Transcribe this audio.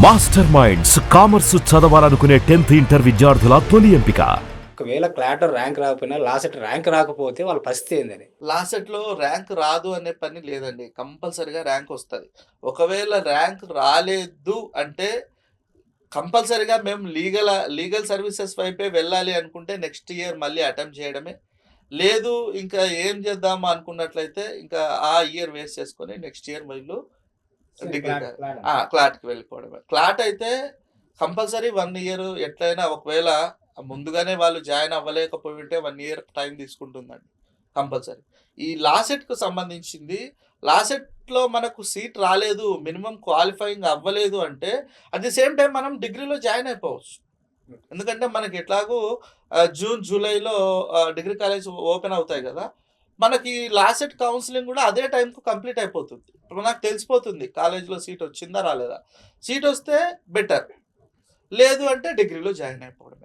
Master minds commerce చదవాలనుకునే 10th inter విద్యార్థుల తొలి ఎంపిక. ఒకవేళ క్లాట్ ర్యాంక్ రాకపోయినా లాసెట్ ర్యాంక్ రాకపోతే వాళ్ళ పరిస్థితి ఏందని? లాసెట్‌లో ర్యాంక్ రాదు అనే పని లేదండి. కంపల్సరీగా ర్యాంక్ వస్తది. ఒకవేళ ర్యాంక్ రాలేదు అంటే కంపల్సరీగా మేము లీగల్ సర్వీసెస్ వైపే వెళ్ళాలి అనుకుంటే నెక్స్ట్ ఇయర్ మళ్ళీ అటెంప్ట్ చేయడమే. లేదు ఇంకా ఏం చేద్దాం అనుకున్నట్లయితే ఇంకా ఆ ఇయర్ వేస్ట్ చేసుకొని నెక్స్ట్ ఇయర్ వీళ్ళు డిగ్రీ క్లాట్‌కి వెళ్ళిపోవడమే. క్లాట్ అయితే కంపల్సరీ 1 ఇయర్ ఎట్లైనా ఒకవేళ ముందుగానే వాళ్ళు జాయిన్ అవ్వలేకపోయి ఉంటే 1 ఇయర్ టైం తీసుకుంటుందండి కంపల్సరీ. ఈ లాసెట్‌కు సంబంధించింది లాసెట్‌లో మనకు సీట్ రాలేదు, మినిమమ్ క్వాలిఫైయింగ్ అవ్వలేదు అంటే అట్ ది సేమ్ టైం మనం డిగ్రీలో జాయిన్ అయిపోవచ్చు. ఎందుకంటే మనకి ఎట్లాగో జూన్, జూలైలో డిగ్రీ కాలేజ్ ఓపెన్ అవుతాయి కదా! మనకి లాసెట్ కౌన్సిలింగ్ కూడా అదే టైంకు కంప్లీట్ అయిపోతుంది. ఇప్పుడు నాకు తెలిసిపోతుంది కాలేజ్‌లో సీట్ వచ్చిందా? రాలేదా? సీట్ వస్తే బెటర్. లేదు అంటే డిగ్రీలో జాయిన్ అయిపోవడమే.